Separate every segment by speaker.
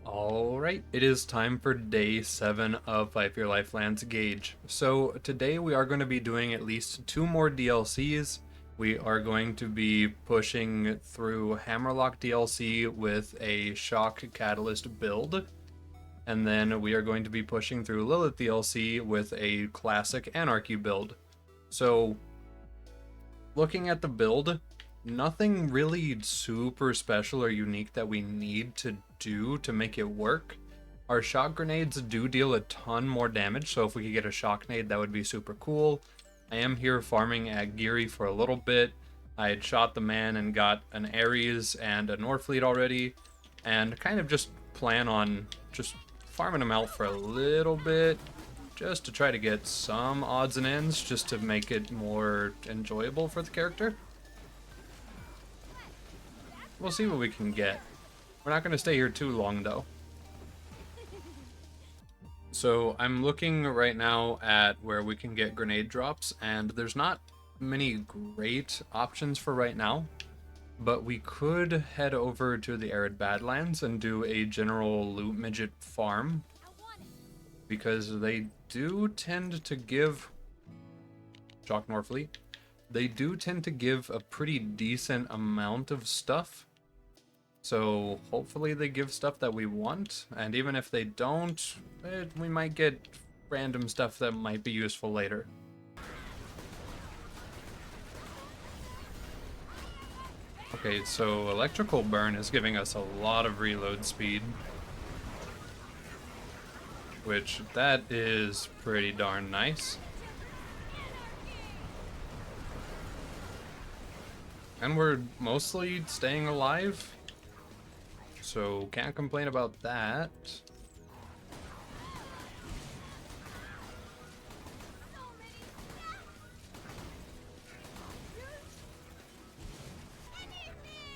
Speaker 1: Alright, it is time for day 7 of FFYLands Gaige. So today we are going to be doing at least 2 more DLCs. We are going to be pushing through Hammerlock DLC with a Shock Catalyst build. And then we are going to be pushing through Lilith DLC with a Classic Anarchy build. So, looking at the build, nothing really super special or unique that we need to do to make it work. Our shock grenades do deal a ton more damage, so if we could get a shock nade, that would be super cool. I am here farming at Geary for a little bit. I had shot the man and got an Ares and a Norfleet already, and kind of just plan on just farming them out for a little bit, just to try to get some odds and ends, just to make it more enjoyable for the character. We'll see what we can get. We're not going to stay here too long, though. So I'm looking right now at where we can get grenade drops, and there's not many great options for right now. But we could head over to the Arid Badlands and do a general loot midget farm, because they do tend to give... Shock Norfleet. They do tend to give a pretty decent amount of stuff. So hopefully they give stuff that we want, and even if they don't, we might get random stuff that might be useful later. Okay, so Electrical Burn is giving us a lot of reload speed, which that is pretty darn nice. And we're mostly staying alive, so can't complain about that.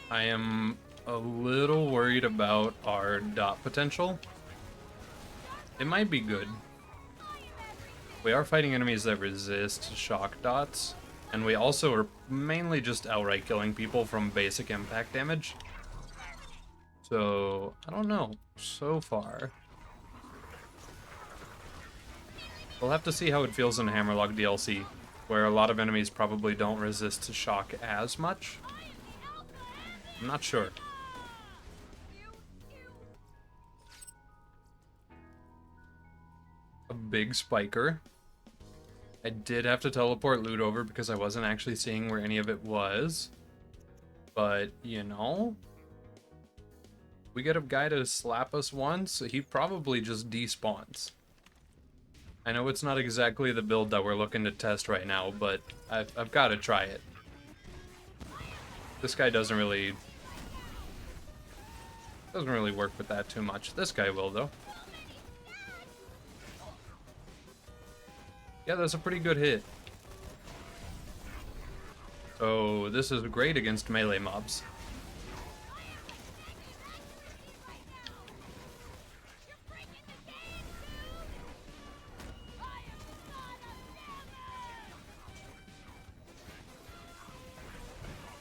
Speaker 1: I am a little worried about our DoT potential. It might be good. We are fighting enemies that resist shock dots, and we also are mainly just outright killing people from basic impact damage. So, I don't know, so far. We'll have to see how it feels in Hammerlock DLC, where a lot of enemies probably don't resist shock as much. I'm not sure. A big spiker. I did have to teleport loot over because I wasn't actually seeing where any of it was. But, you know, we get a guy to slap us once, he probably just despawns. I know it's not exactly the build that we're looking to test right now, but I've got to try it. This guy doesn't really work with that too much. This guy will, though. Yeah, that's a pretty good hit. So this is great against melee mobs.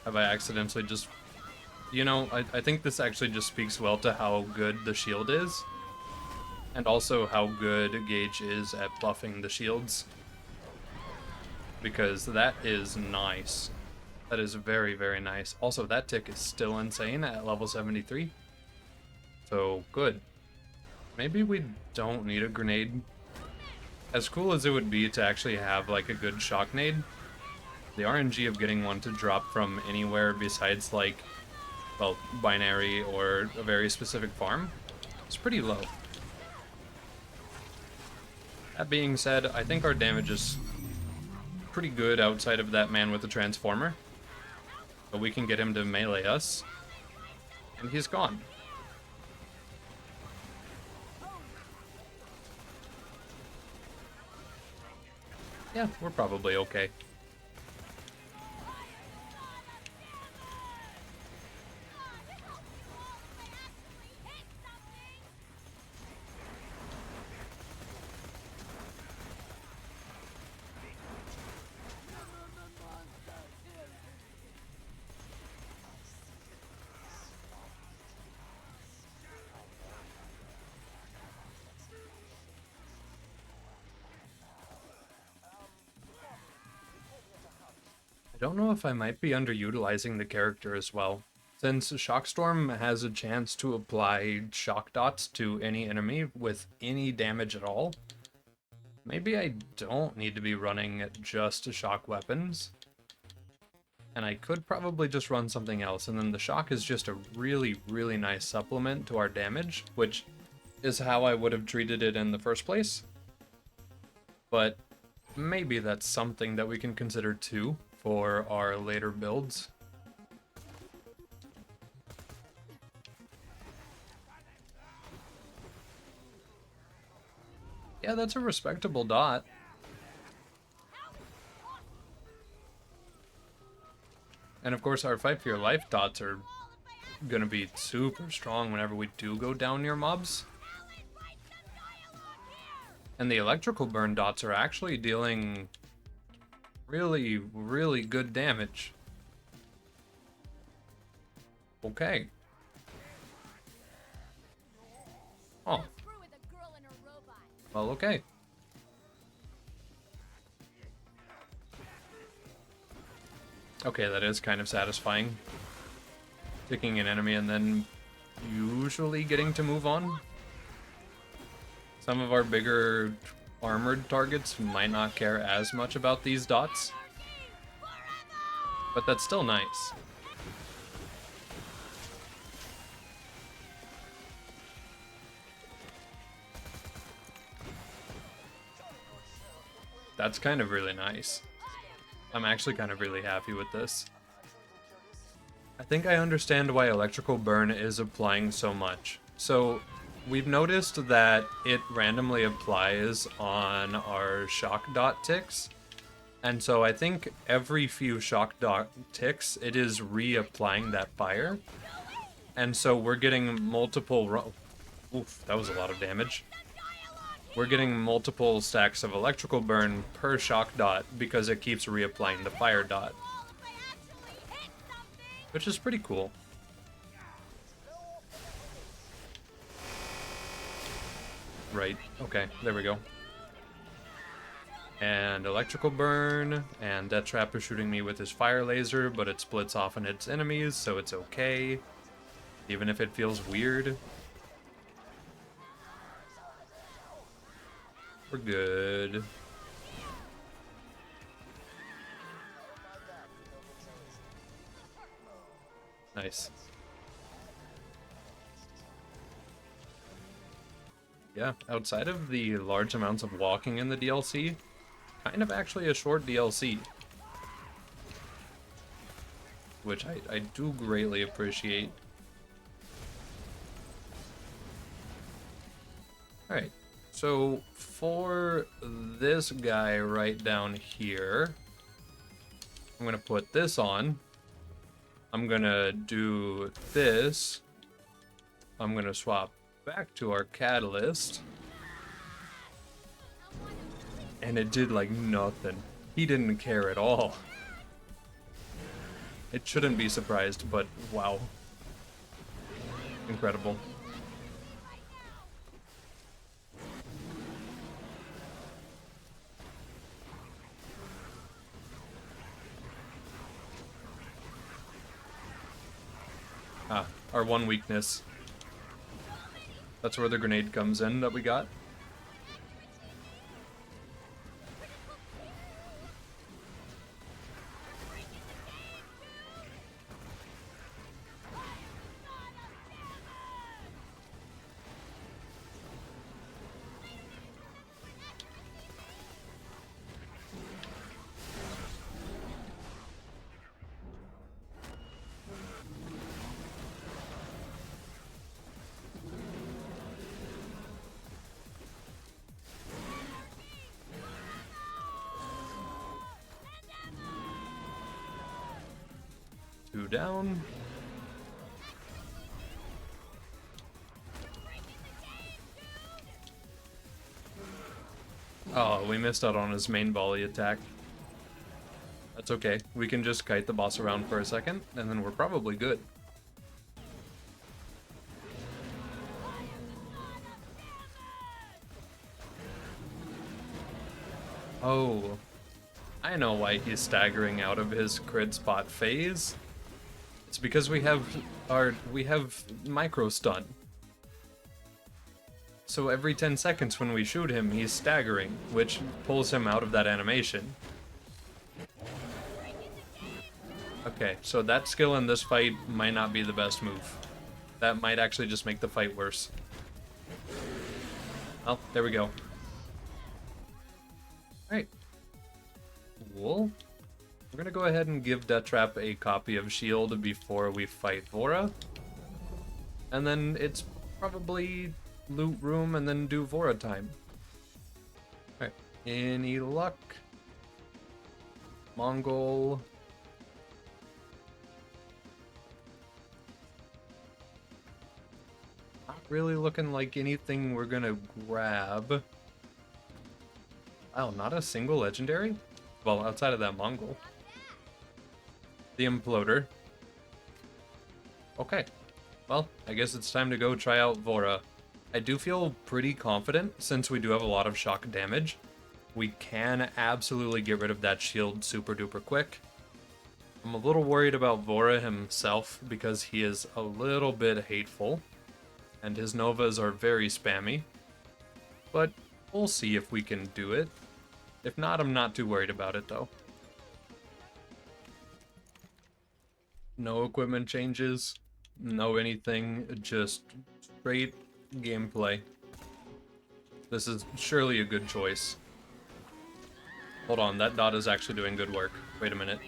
Speaker 1: Have I accidentally just... You know, I think this actually just speaks well to how good the shield is. And also how good Gaige is at buffing the shields. Because that is nice. That is very, very nice. Also, that tick is still insane at level 73. So, good. Maybe we don't need a grenade. As cool as it would be to actually have, like, a good shock nade, the RNG of getting one to drop from anywhere besides, like, well, binary or a very specific farm is pretty low. That being said, I think our damage is pretty good outside of that man with the transformer. But we can get him to melee us, and he's gone. Yeah, we're probably okay. I don't know if I might be underutilizing the character as well. Since Shockstorm has a chance to apply shock dots to any enemy with any damage at all, maybe I don't need to be running just shock weapons. And I could probably just run something else, and then the shock is just a really, really nice supplement to our damage, which is how I would have treated it in the first place. But maybe that's something that we can consider too for our later builds. Yeah, that's a respectable dot. And of course our Fight for Your Life dots are gonna be super strong whenever we do go down near mobs. And the electrical burn dots are actually dealing really, really good damage. Okay. Oh. Well, okay. Okay, that is kind of satisfying. Picking an enemy and then usually getting to move on. Some of our bigger armored targets might not care as much about these dots, but that's still nice. That's kind of really nice. I'm actually kind of really happy with this. I think I understand why electrical burn is applying so much. So we've noticed that it randomly applies on our shock dot ticks. And so I think every few shock dot ticks, it is reapplying that fire. And so we're getting multiple... Oof, that was a lot of damage. We're getting multiple stacks of electrical burn per shock dot because it keeps reapplying the fire dot. Which is pretty cool. Right, okay, there we go. And electrical burn, and Death Trap is shooting me with his fire laser, but it splits off and hits enemies, so it's okay. Even if it feels weird. We're good. Nice. Yeah, outside of the large amounts of walking in the DLC, kind of actually a short DLC. Which I do greatly appreciate. Alright, so for this guy right down here, I'm gonna put this on. I'm gonna do this. I'm gonna swap back to our catalyst. And it did like nothing. He didn't care at all. It shouldn't be surprised, but wow. Incredible. Ah, our one weakness. That's where the grenade comes in that we got. Two down. Oh, we missed out on his main volley attack. That's okay. We can just kite the boss around for a second, and then we're probably good. Oh. I know why he's staggering out of his crit spot phase. It's because we have micro stun. So every 10 seconds when we shoot him, he's staggering, which pulls him out of that animation. Okay, so that skill in this fight might not be the best move. That might actually just make the fight worse. Oh, there we go. Alright. Cool. We're gonna go ahead and give Death Trap a copy of Shield before we fight Vora. And then it's probably loot room and then do Vora time. Alright. Any luck? Mongol. Not really looking like anything we're gonna grab. Wow, not a single legendary? Well, outside of that Mongol. The Imploder. Okay. Well, I guess it's time to go try out Vora. I do feel pretty confident, since we do have a lot of shock damage. We can absolutely get rid of that shield super duper quick. I'm a little worried about Vora himself, because he is a little bit hateful. And his Novas are very spammy. But we'll see if we can do it. If not, I'm not too worried about it, though. No equipment changes, no anything, just straight gameplay. This is surely a good choice. Hold on, that DoT is actually doing good work. Wait a minute.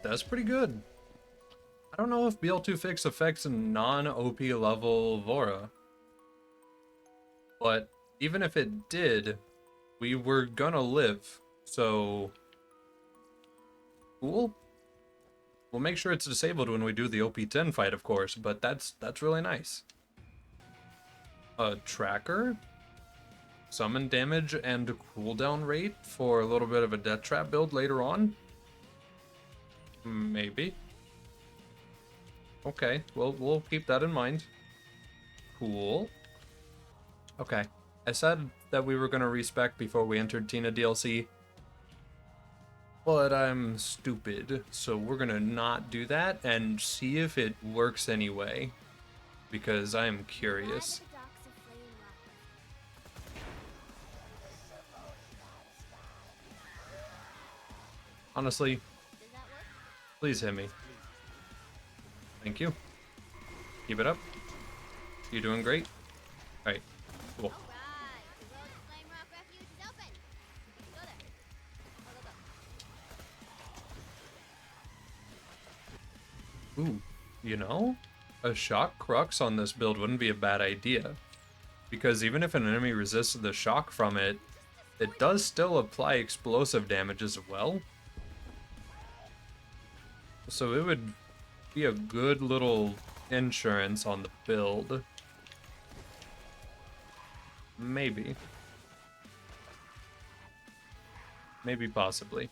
Speaker 1: That's pretty good. I don't know if BL2 Fix affects non-OP level Vora. But even if it did, we were gonna live. So cool. We'll make sure it's disabled when we do the OP10 fight, of course, but that's really nice. A tracker, summon damage and cooldown rate for a little bit of a Death Trap build later on. Maybe. Okay, well, we'll keep that in mind. Cool. Okay, I said that we were gonna respec before we entered Tina DLC, but I'm stupid, so we're gonna not do that and see if it works anyway, because I am curious. Honestly, please hit me. Thank you. Keep it up. You're doing great. Alright, cool. Ooh, you know, a shock crux on this build wouldn't be a bad idea. Because even if an enemy resists the shock from it, it does still apply explosive damage as well. So it would be a good little insurance on the build. Maybe. Maybe possibly.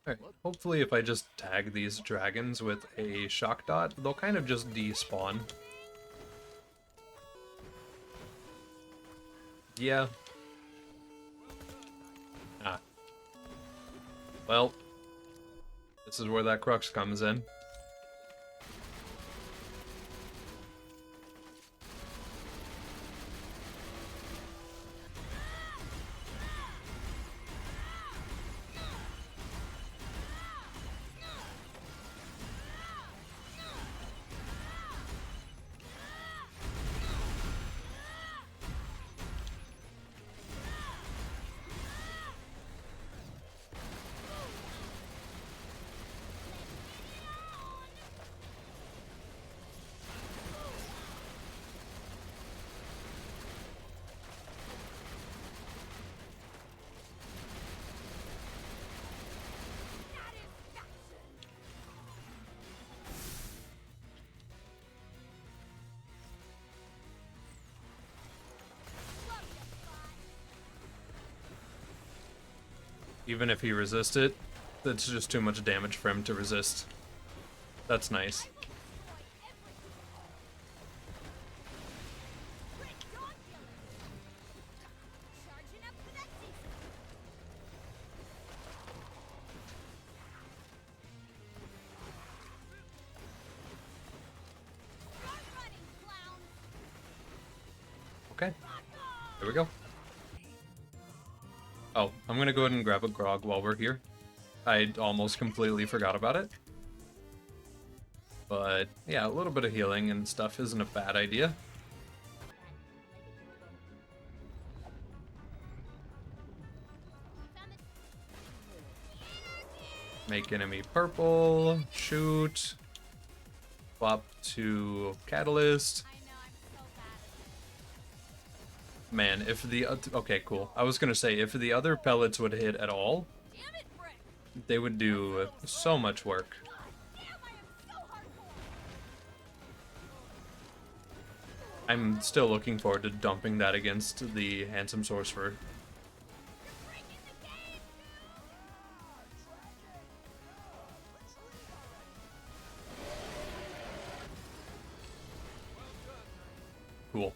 Speaker 1: Alright, hopefully if I just tag these dragons with a shock dot, they'll kind of just despawn. Yeah. Ah. Well, this is where that crux comes in. Even if he resists it, that's just too much damage for him to resist. That's nice. Okay, there we go. Oh, I'm gonna go ahead and grab a grog while we're here. I almost completely forgot about it. But yeah, a little bit of healing and stuff isn't a bad idea. Make enemy purple, shoot, swap to catalyst. Man, if the okay, cool. I was gonna say if the other pellets would hit at all, they would do so much work. I'm still looking forward to dumping that against the handsome sorcerer. Cool.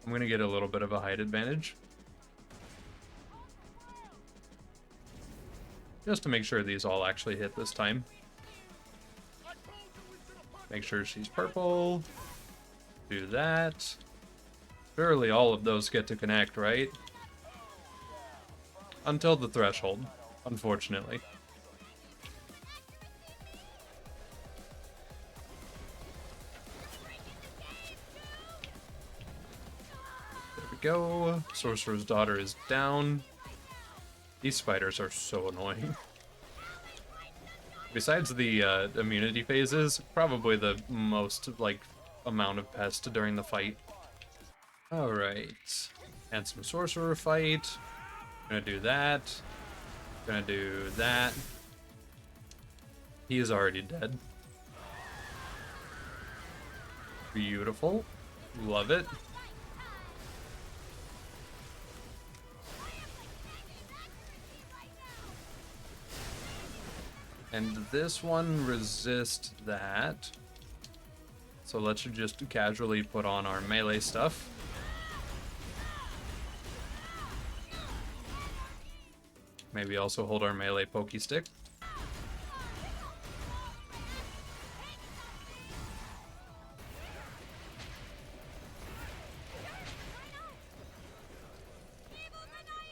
Speaker 1: I'm gonna get a little bit of a height advantage. Just to make sure these all actually hit this time. Make sure she's purple. Do that. Surely all of those get to connect, right? Until the threshold, unfortunately. There we go. Sorcerer's Daughter is down. These spiders are so annoying. Besides the immunity phases, probably the most, like, amount of pest during the fight. Alright. And some sorcerer fight. Gonna do that. Gonna do that. He is already dead. Beautiful. Love it. And this one resists that. So let's just casually put on our melee stuff. Maybe also hold our melee pokey stick.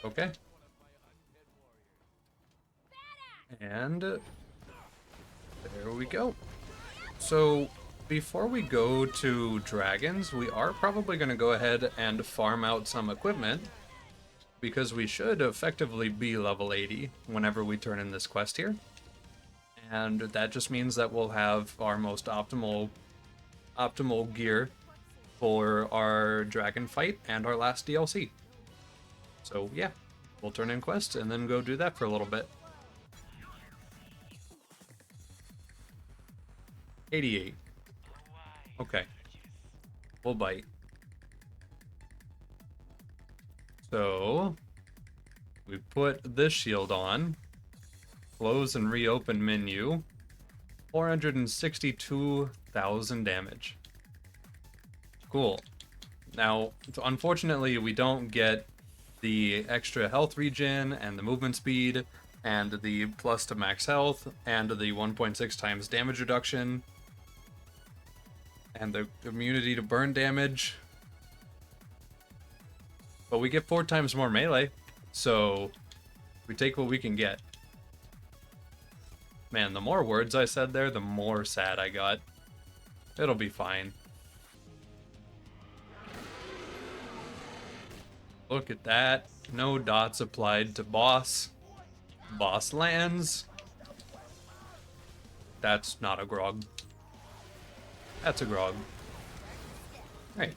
Speaker 1: Okay. And there we go. So before we go to dragons, we are probably going to go ahead and farm out some equipment, because we should effectively be level 80 whenever we turn in this quest here. And that just means that we'll have our most optimal gear for our dragon fight and our last DLC. So yeah, we'll turn in quests and then go do that for a little bit. 88. Okay. We'll bite. So we put this shield on. Close and reopen menu. 462,000 damage. Cool. Now, unfortunately, we don't get the extra health regen and the movement speed and the plus to max health and the 1.6 times damage reduction and the immunity to burn damage. But we get 4 times more melee, so we take what we can get. Man, the more words I said there, the more sad I got. It'll be fine. Look at that. No dots applied to boss. Boss lands. That's not a grog. That's a grog. Right.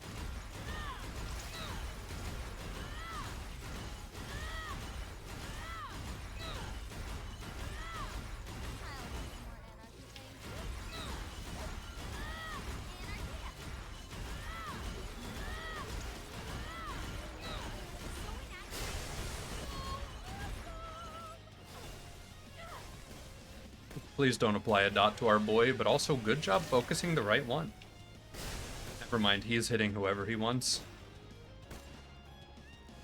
Speaker 1: please don't apply a dot to our boy, but also good job focusing the right one. Never mind, he's hitting whoever he wants.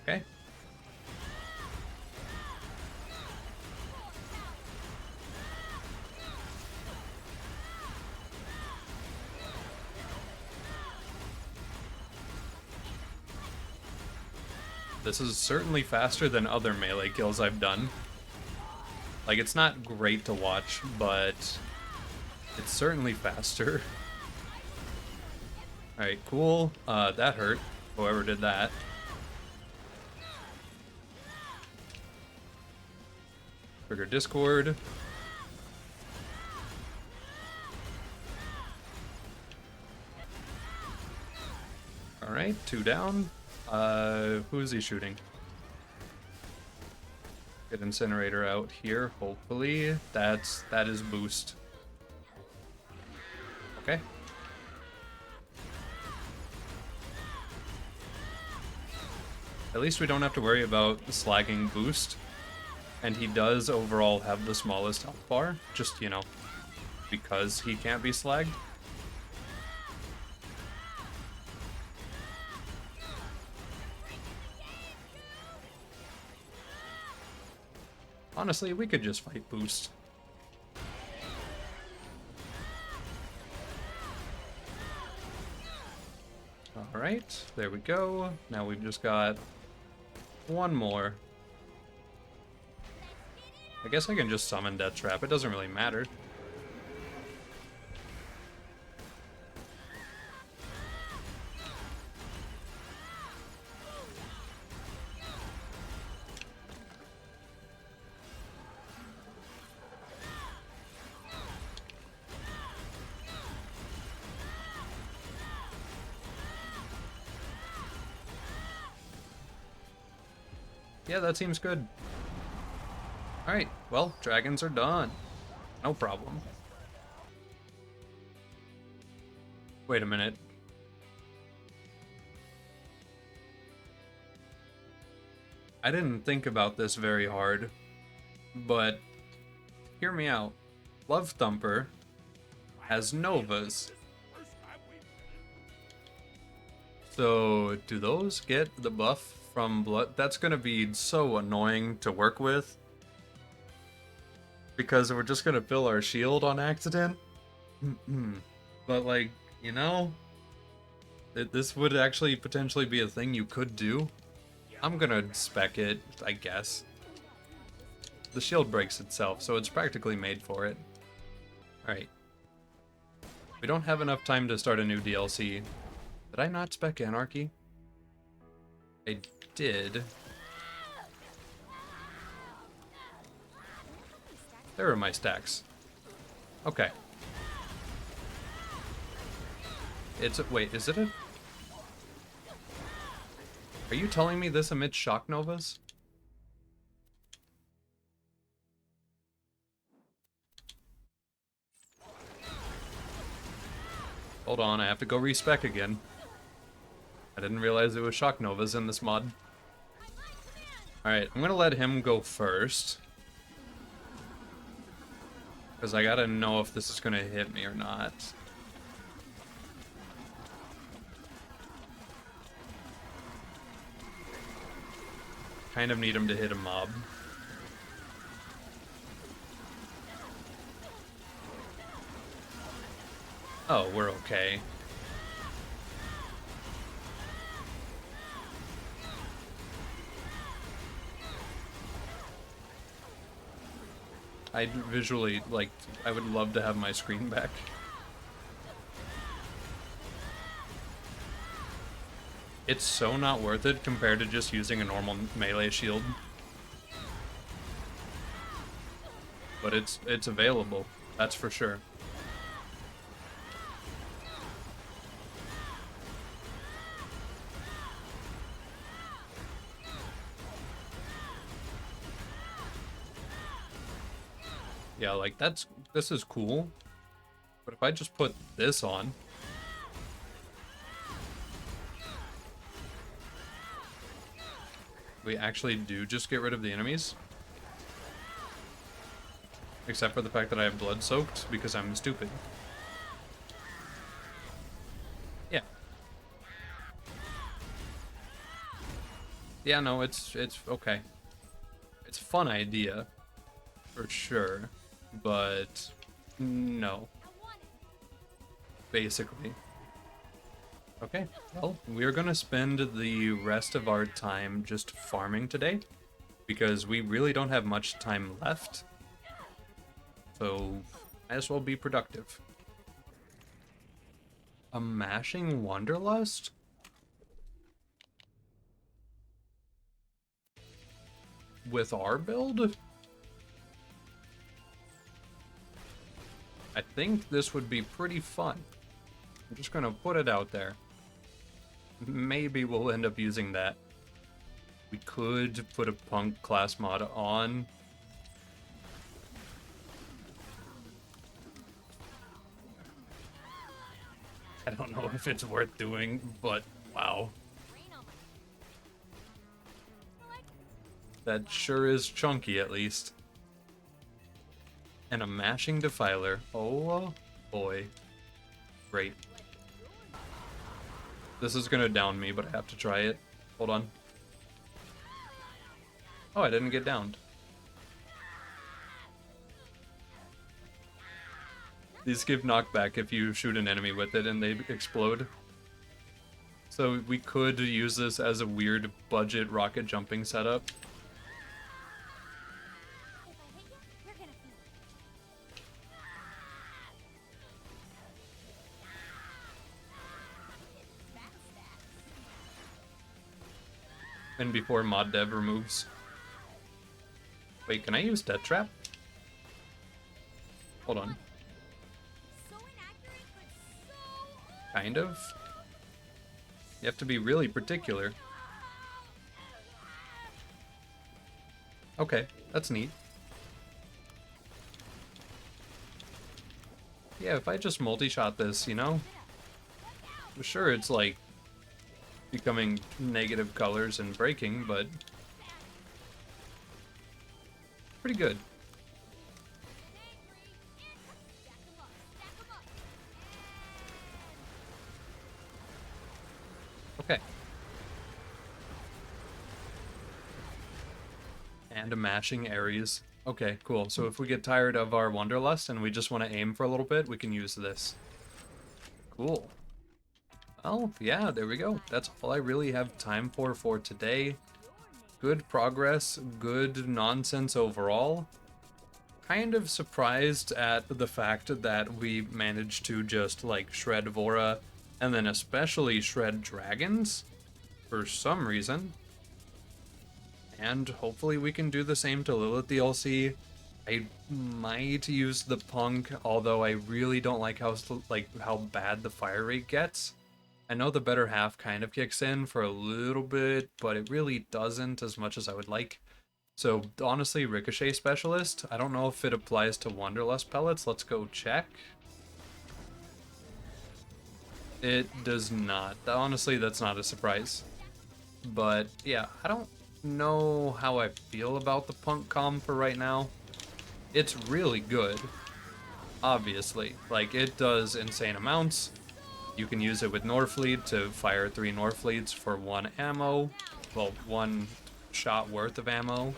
Speaker 1: Okay. This is certainly faster than other melee kills I've done. Like, it's not great to watch, but it's certainly faster. Alright, cool. That hurt, whoever did that. Trigger Discord. Alright, 2 down. Who is he shooting? Get Incinerator out here, hopefully. That is boost. Okay. At least we don't have to worry about slagging boost. And he does overall have the smallest health bar, just, you know, because he can't be slagged. Honestly, we could just fight boost. Alright, there we go. Now we've just got one more. I guess I can just summon Death Trap, it doesn't really matter. Yeah, that seems good. Alright, well, dragons are done. No problem. Wait a minute. I didn't think about this very hard, but hear me out. Love Thumper has Novas. So, do those get the buff from blood? That's gonna be so annoying to work with. Because we're just gonna fill our shield on accident. But like, you know, this would actually potentially be a thing you could do. I'm gonna spec it, I guess. The shield breaks itself, so it's practically made for it. Alright. We don't have enough time to start a new DLC. Did I not spec Anarchy? I did. There are my stacks. Okay. Wait, is it a... Are you telling me this emits shock novas? Hold on, I have to go respec again. I didn't realize it was shock novas in this mod. Alright, I'm gonna let him go first. Because I gotta know if this is gonna hit me or not. Kind of need him to hit a mob. Oh, we're okay. I visually, like, I would love to have my screen back. It's so not worth it compared to just using a normal melee shield. But it's available, that's for sure. Yeah, like this is cool. But if I just put this on, we actually do just get rid of the enemies. Except for the fact that I have blood soaked because I'm stupid. Yeah. Yeah, no, it's okay. It's a fun idea, for sure, but no, basically. Okay, well, we're gonna spend the rest of our time just farming today, because we really don't have much time left, so might as well be productive. A mashing wanderlust? With our build? I think this would be pretty fun. I'm just gonna put it out there. Maybe we'll end up using that. We could put a punk class mod on. I don't know if it's worth doing, but wow. That sure is chunky, at least. And a mashing defiler. Oh boy. Great. This is gonna down me, but I have to try it. Hold on. Oh, I didn't get downed. These give knockback if you shoot an enemy with it and they explode. So we could use this as a weird budget rocket jumping setup. And before mod dev removes. Wait, can I use Death Trap? Hold on. Kind of. You have to be really particular. Okay, that's neat. Yeah, if I just multi-shot this, you know? Sure, it's like becoming negative colors and breaking, but pretty good. Okay. And a mashing Ares. Okay, cool. So if we get tired of our Wanderlust and we just want to aim for a little bit, we can use this. Cool. Well, yeah, there we go. That's all I really have time for today. Good progress, good nonsense overall. Kind of surprised at the fact that we managed to just, like, shred Vora, and then especially shred dragons, for some reason. And hopefully we can do the same to Lilith DLC. I might use the punk, although I really don't like how bad the fire rate gets. I know the better half kind of kicks in for a little bit, but it really doesn't as much as I would like. So honestly, Ricochet Specialist, I don't know if it applies to Wanderlust pellets. Let's go check. It does not. Honestly, that's not a surprise. But yeah, I don't know how I feel about the punk com for right now. It's really good, obviously. Like, it does insane amounts. You can use it with Norfleet to fire 3 Norfleets for 1 ammo. Well, 1 shot worth of ammo.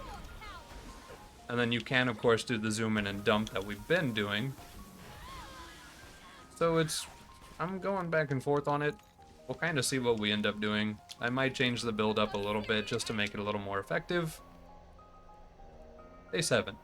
Speaker 1: And then you can, of course, do the zoom in and dump that we've been doing. So I'm going back and forth on it. We'll kind of see what we end up doing. I might change the build up a little bit just to make it a little more effective. Day 7.